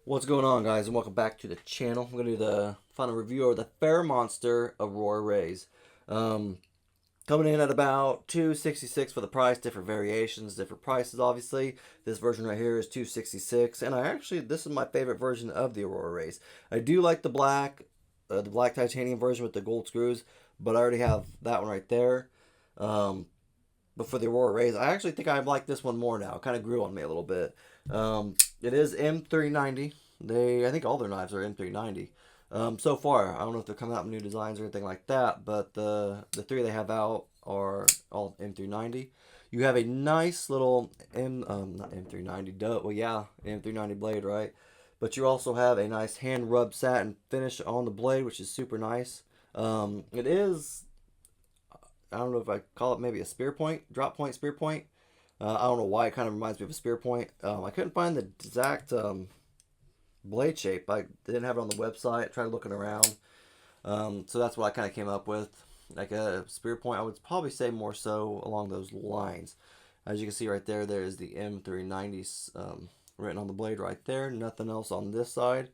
What's going on, guys, and welcome back to the channel. I'm going to do the final review of the Ferramonster Aurora Rays. Um, Coming in at about $266 for the price. Different variations, different prices, obviously. This version right here is $266, and this is my favorite version of the Aurora Rays. I do like the black titanium version with the gold screws, but I already have that one right there. But for the Aurora Rays, I actually think I like this one more now. It kind of grew on me a little bit. It is M390. I think all their knives are M390. So far, I don't know if they're coming out with new designs or anything like that, but the three they have out are all M390. You have a nice little not M390, well, yeah, M390 blade, right? But you also have a nice hand rub satin finish on the blade, which is super nice. It is, I don't know if I call it maybe a spear point, drop point, spear point. I don't know why it kind of reminds me of a spear point. I couldn't find the exact blade shape. I didn't have it on the website. Tried looking around. So that's what I kind of came up with. Like a spear point, I would probably say more so along those lines. As you can see right there, there is the M390 written on the blade right there. Nothing else on this side.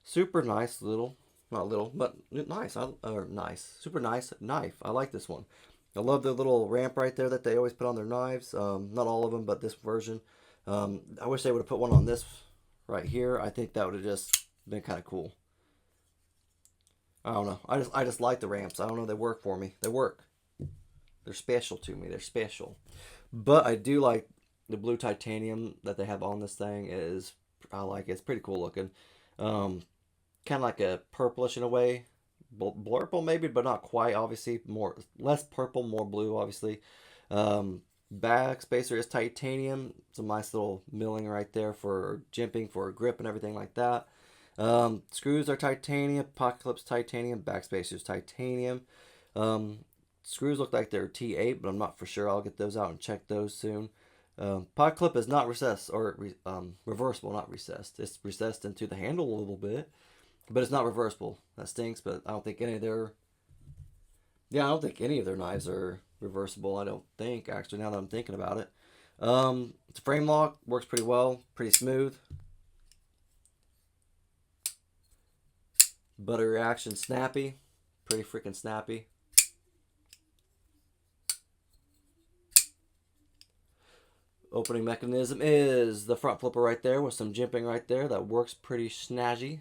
Super nice little, not little, but nice. Nice. Super nice knife. I like this one. I love the little ramp right there that they always put on their knives. Not all of them, but this version. I wish they would have put one on this right here. I think that would have just been kind of cool. I don't know. I just like the ramps. I don't know. They work for me. They work. They're special to me. They're special. But I do like the blue titanium that they have on this thing. I like it. It's pretty cool looking. Kind of like a purplish in a way. Blurple maybe, but not quite. Obviously, less purple, more blue. Obviously, back spacer is titanium. Some nice little milling right there for jimping, for grip and everything like that. Screws are titanium. Pocket clips titanium. Back spacers titanium. Screws look like they're T8, but I'm not for sure. I'll get those out and check those soon. Pocket clip is not recessed or reversible, not recessed. It's recessed into the handle a little bit. But it's not reversible. That stinks, but I don't think any of their... Yeah, I don't think any of their knives are reversible, I don't think, actually, now that I'm thinking about it. It's a frame lock. Works pretty well. Pretty smooth. Butter reaction snappy. Pretty freaking snappy. Opening mechanism is the front flipper right there with some jimping right there. That works pretty snazzy.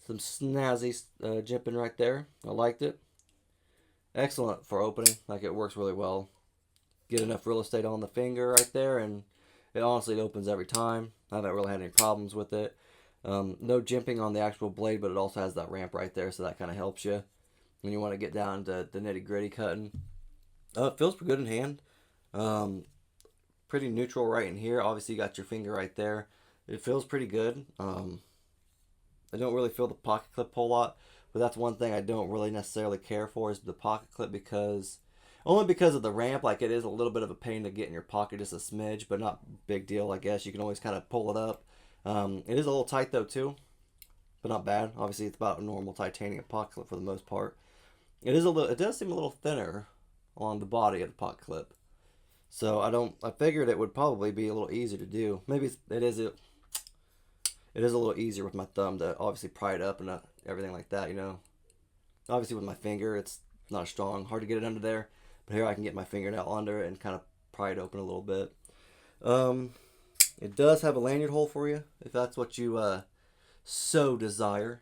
Some snazzy jimping right there. I liked it. Excellent for opening. Like, it works really well. Get enough real estate on the finger right there, and it honestly opens every time. I haven't really had any problems with it. No jimping on the actual blade, but it also has that ramp right there, so that kind of helps you when you want to get down to the nitty gritty cutting. It feels pretty good in hand. Pretty neutral right in here. Obviously, you got your finger right there. It feels pretty good. I don't really feel the pocket clip a whole lot, but that's one thing I don't really necessarily care for is the pocket clip, only because of the ramp. Like, it is a little bit of a pain to get in your pocket, just a smidge, but not big deal. I guess you can always kind of pull it up. It is a little tight though too, but not bad. Obviously, it's about a normal titanium pocket clip for the most part. It does seem a little thinner along the body of the pocket clip, so I figured it would probably be a little easier to do. Maybe it is a little easier with my thumb to obviously pry it up and everything like that, you know. Obviously with my finger, it's not strong, hard to get it under there. But here I can get my fingernail under it and kind of pry it open a little bit. It does have a lanyard hole for you, if that's what you so desire.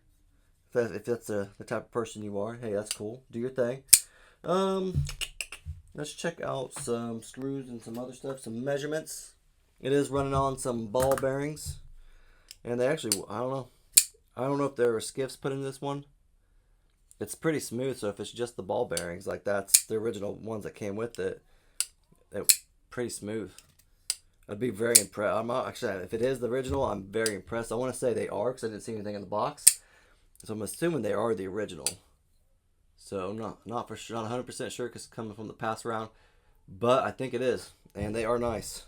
If that's the type of person you are, hey, that's cool. Do your thing. Let's check out some screws and some other stuff, some measurements. It is running on some ball bearings. And they actually, I don't know if there are skiffs put in this one. It's pretty smooth, so if it's just the ball bearings, like that's the original ones that came with it, it's pretty smooth. I'd be very impressed. If it is the original, I'm very impressed. I want to say they are, because I didn't see anything in the box. So I'm assuming they are the original. So I'm not for sure, not 100% sure, because it's coming from the pass around. But I think it is, and they are nice.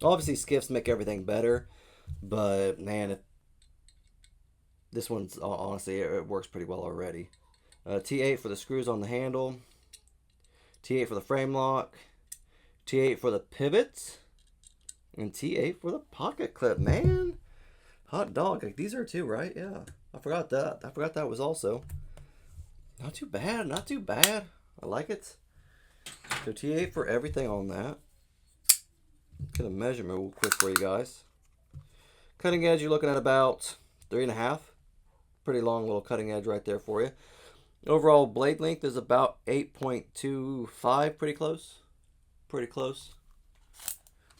Obviously, skiffs make everything better. But man, this one's honestly, it works pretty well already. T8 for the screws on the handle, T8 for the frame lock, T8 for the pivots, and T8 for the pocket clip. Man, Hot dog. Like, these are too, right? Yeah. I forgot that. I forgot that was also. Not too bad. Not too bad. I like it. So T8 for everything on that. Get a measurement real quick for you guys. Cutting edge, you're looking at about 3.5. Pretty long little cutting edge right there for you. Overall blade length is about 8.25. Pretty close. Pretty close.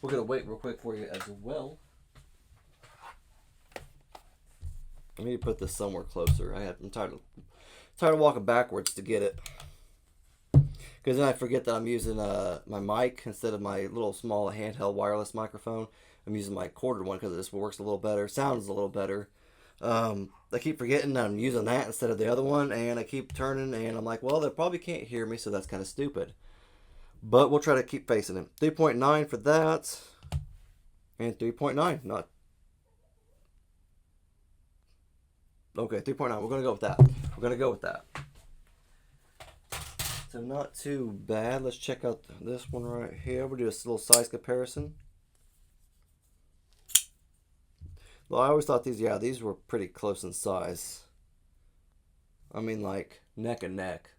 We're going to wait real quick for you as well. I need to put this somewhere closer. I'm tired of walking backwards to get it. Because then I forget that I'm using my mic instead of my little small handheld wireless microphone. I'm using my corded one because this works a little better, sounds a little better. I keep forgetting I'm using that instead of the other one, and I keep turning, and I'm like, well, they probably can't hear me, so that's kind of stupid. But we'll try to keep facing it. 3.9 for that, and 3.9. Not okay. 3.9. We're gonna go with that. We're gonna go with that. So not too bad. Let's check out this one right here. We'll do a little size comparison. Well, I always thought these were pretty close in size. I mean, like, neck and neck.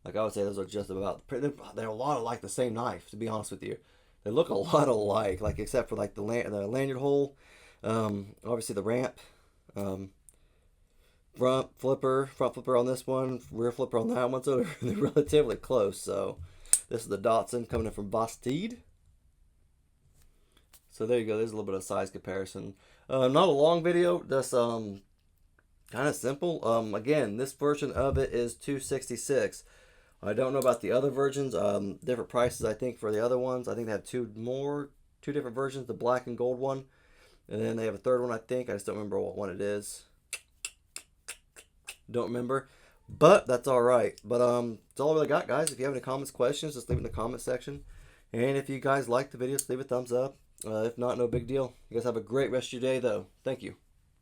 Like, I would say those are just about, they're a lot like the same knife, to be honest with you. They look a lot alike, like, except for, like, the lanyard hole. Obviously, the ramp. Front flipper on this one, rear flipper on that one, so they're relatively close. So, this is the Datsun coming in from Bastide. So there you go. There's a little bit of size comparison. Not a long video. Just kind of simple. Again, this version of it is $266. I don't know about the other versions. Different prices, I think, for the other ones. I think they have two different versions. The black and gold one, and then they have a third one. I think I just don't remember what one it is. Don't remember, but that's all right. But that's all I really got, guys. If you have any comments, questions, just leave it in the comment section. And if you guys like the video, just leave a thumbs up. If not, no big deal. You guys have a great rest of your day, though. Thank you.